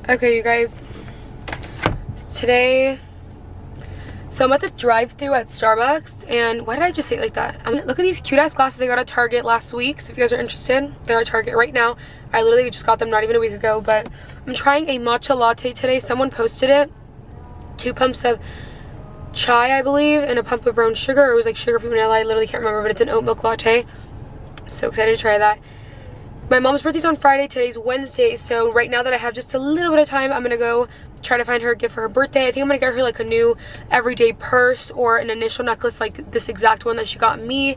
Okay, you guys, today, so I'm at the drive-thru at Starbucks, and why did I just say it like that? Look at these cute-ass glasses I got at Target last week, so if you guys are interested, they're at Target right now. I literally just got them not even a week ago, but I'm trying a matcha latte today. Someone posted it, 2 pumps of chai, I believe, and a pump of brown sugar, or it was like sugar free vanilla, I literally can't remember, but it's an oat milk latte. I'm so excited to try that. My mom's birthday's on Friday, today's Wednesday, so right now that I have just a little bit of time, I'm gonna go try to find her a gift for her birthday. I think I'm gonna get her like a new everyday purse or an initial necklace like this exact one that she got me,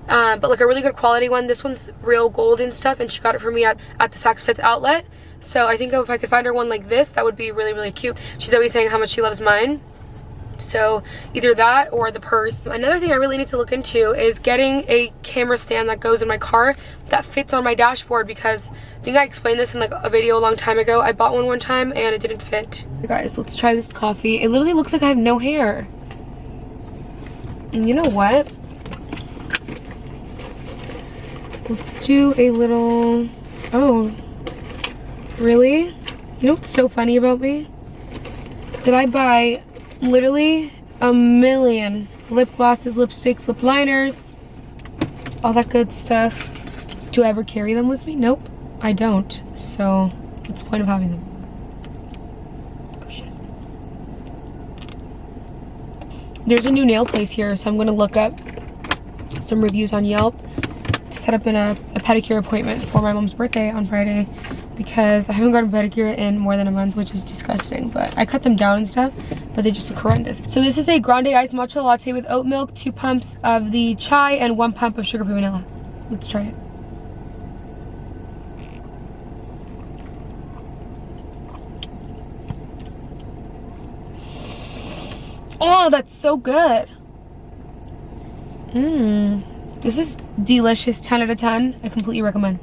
but like a really good quality one. This one's real gold and stuff, and she got it for me at the Saks Fifth Outlet. So I think if I could find her one like this, that would be really, really cute. She's always saying how much she loves mine. So either that or the purse. Another thing I really need to look into is getting a camera stand that goes in my car that fits on my dashboard, because I think I explained this in like a video a long time ago. I bought one time and it didn't fit. Hey guys, let's try this coffee. It literally looks like I have no hair. And you know what? Let's do a little... Oh, really? You know what's so funny about me? That I buy literally a million lip glosses, lipsticks, lip liners, all that good stuff. Do I ever carry them with me? Nope, I don't. So what's the point of having them? Oh shit. There's a new nail place here, so I'm gonna look up some reviews on Yelp to set up a pedicure appointment for my mom's birthday on Friday, because I haven't gotten a pedicure in more than a month, which is disgusting. But I cut them down and stuff, but they just look horrendous. So this is a grande iced matcha latte with oat milk, 2 pumps of the chai, and 1 pump of sugar-free vanilla. Let's try it. Oh, that's so good. This is delicious, 10 out of 10. I completely recommend.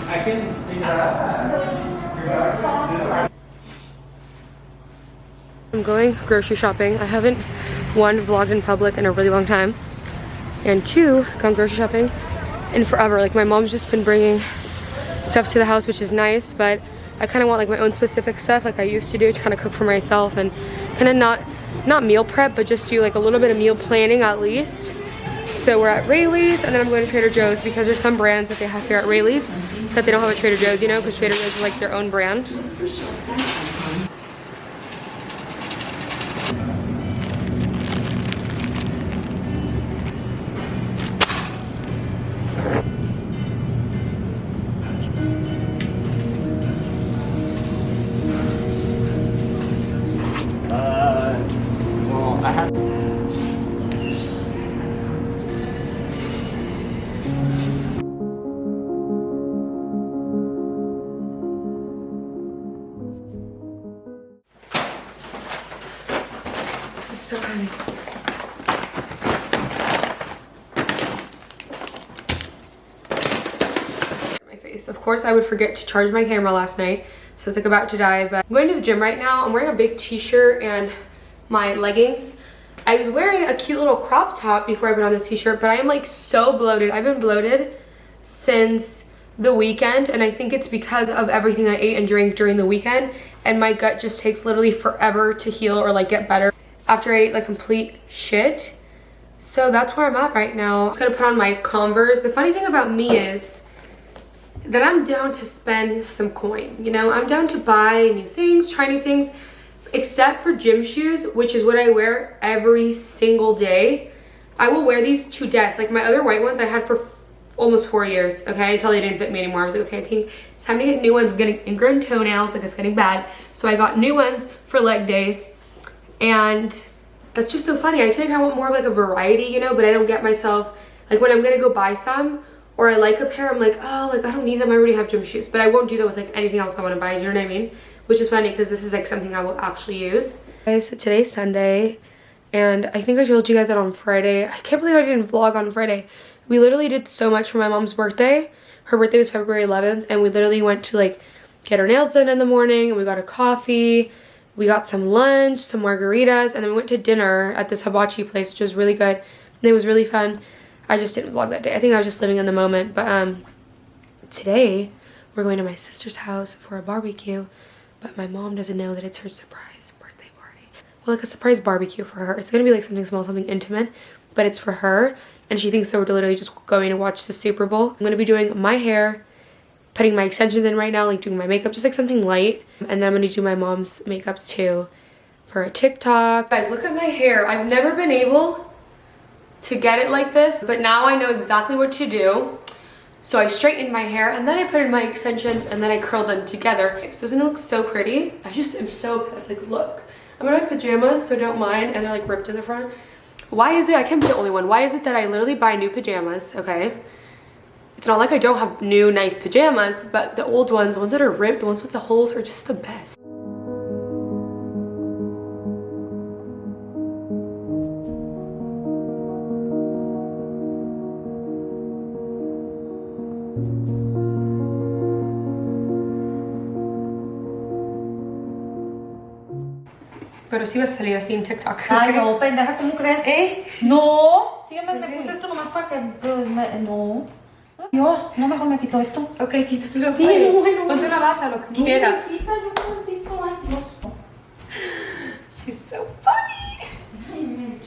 I can figure out. I'm going grocery shopping. I haven't, 1, vlogged in public in a really long time, and 2, gone grocery shopping in forever. Like, my mom's just been bringing stuff to the house, which is nice, but I kind of want like my own specific stuff like I used to do, to kind of cook for myself and kind of not meal prep, but just do like a little bit of meal planning at least. So we're at Rayleigh's, and then I'm going to Trader Joe's, because there's some brands that they have here at Rayleigh's that they don't have at Trader Joe's, you know, because Trader Joe's is like their own brand. Well, I have. This is so heavy. My face. Of course, I would forget to charge my camera last night, so it's like about to die, but I'm going to the gym right now. I'm wearing a big t-shirt and my leggings. I was wearing a cute little crop top before I put on this t-shirt, but I am like so bloated. I've been bloated since the weekend, and I think it's because of everything I ate and drank during the weekend, and my gut just takes literally forever to heal or like get better after I ate like complete shit. So that's where I'm at right now. I'm just gonna put on my Converse. The funny thing about me is that I'm down to spend some coin, you know? I'm down to buy new things, try new things, except for gym shoes, which is what I wear every single day. I will wear these to death. Like my other white ones I had for almost 4 years, okay, until they didn't fit me anymore. I was like, okay, I think it's time to get new ones. I'm getting ingrown toenails, like it's getting bad. So I got new ones for leg days, and that's just so funny. I feel like I want more of like a variety, you know, but I don't get myself, like when I'm gonna go buy some, or I like a pair, I'm like, oh, like I don't need them, I already have gym shoes. But I won't do that with like anything else I want to buy, you know what I mean? which is funny because this is like something I will actually use. Okay, so today's Sunday, and I think I told you guys that on Friday. I can't believe I didn't vlog on Friday. We literally did so much for my mom's birthday. Her birthday was February 11th, and we literally went to like get her nails done in the morning, and we got a coffee, we got some lunch, some margaritas, and then we went to dinner at this hibachi place, which was really good, and it was really fun. I just didn't vlog that day. I think I was just living in the moment, but today we're going to my sister's house for a barbecue, but my mom doesn't know that it's her surprise birthday party. Well, like a surprise barbecue for her. It's gonna be like something small, something intimate, but it's for her, and she thinks that we're literally just going to watch the Super Bowl. I'm gonna be doing my hair, putting my extensions in right now, like doing my makeup, just like something light, and then I'm gonna do my mom's makeups too for a TikTok. Guys, look at my hair. I've never been able to get it like this, but now I know exactly what to do. So I straightened my hair, and then I put in my extensions, and then I curled them together. So doesn't it look so pretty? I just am so pissed. Like, look, I'm in my pajamas, so don't mind, and they're like ripped in the front. Why is it, I can't be the only one, why is it that I literally buy new pajamas, okay? It's not like I don't have new nice pajamas, but the old ones, the ones that are ripped, the ones with the holes are just the best. Pero sí vas a salir así en TikTok. Ay, no, pendeja, ¿cómo crees? No, sígueme, me puse esto nomás para que... No. Dios, no, mejor me quito esto. Ok, quítatelo. Sí, bueno. Ponte una bata, lo que quieras. Sí, yo me quito, ay, Dios. She's so funny.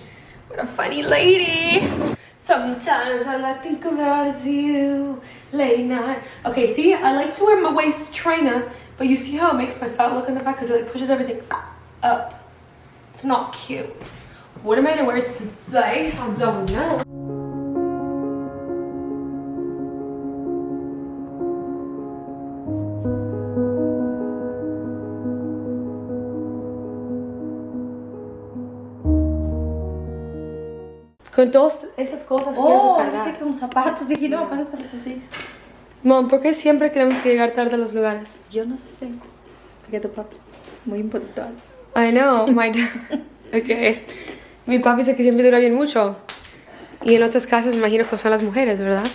What a funny lady. Sometimes all I think about is you, late night. Okay, see, I like to wear my waist trainer, but you see how it makes my fat look in the back because it like pushes everything up. It's not cute. What am I gonna wear today? I don't know. Con todas esas cosas Oh, quiero dije cargar. con zapatos. Dije, no, apenas te lo pusiste. Mom, ¿por qué siempre tenemos que llegar tarde a los lugares? Yo no sé. Porque tu papi, muy importante. I know, my okay. Mi papi dice que siempre dura bien mucho. Y en otras casas me imagino que son las mujeres, ¿verdad?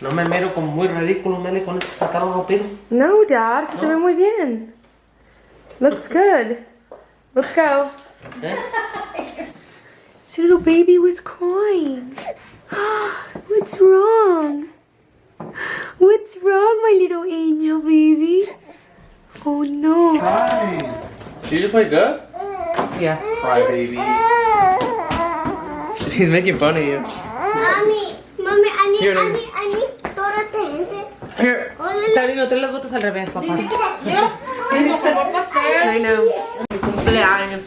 No me miro como muy ridículo, Mele, con este pantalón rompido. No, Dad, se te ve muy bien. Looks good. Let's go. ¿Eh? This little baby was crying. What's wrong? What's wrong, my little angel baby? Oh no. Hi. Did you just wake up? Yeah. Cry, baby. She's making fun of you. Mami, Here, tórate, gente. Here. Tari, no traes las botas al revés, papá. I know. Cumpleaños.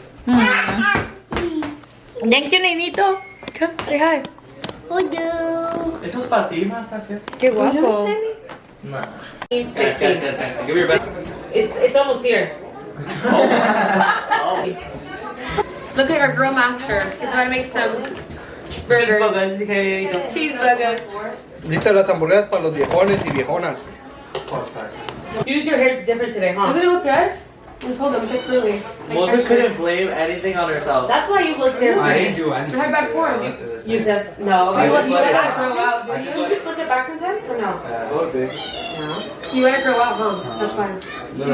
Thank you, nenito. Come, say hi. Eso es para ti, más tarde. Qué guapo. Nah. 16. Give me your best. It's almost here. Oh. Look at our grill master. He's about to make some burgers. Cheeseburgers. Listas las hamburguesas para los viejones y viejonas. You did your hair different today, huh? Doesn't it look good? I told them, check curly. Moses couldn't blame anything on herself. That's why you look different. do anything. I have bad form. You said no. I You just let let it it grow out. I Do just you? let Just look at back sometimes or no? A little bit. No. You let it grow out, huh? That's fine.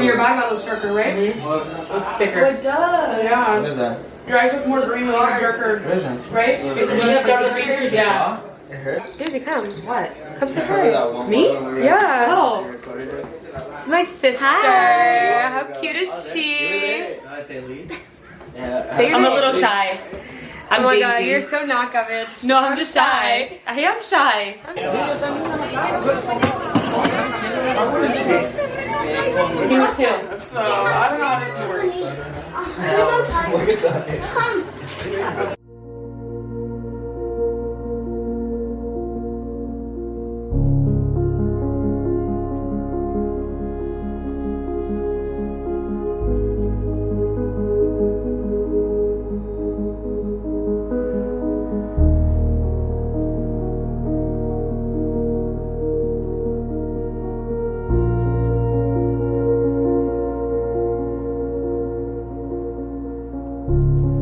Your body might look darker, right? It's thicker. It does. Yeah. What is that? Your eyes look more green when you have darker, What is that? right? When you have darker features, yeah. It hurt? Daisy, come. What? Come say hi. Me? Yeah. Oh. It's my sister. How cute is she? Did I say Lee? Yeah. Say your I'm a name. little shy. I'm Oh my Daisy. god, you're so knockoff, bitch. No, I'm just shy. I am shy. You too. So, I don't know how this works. Come. Bye.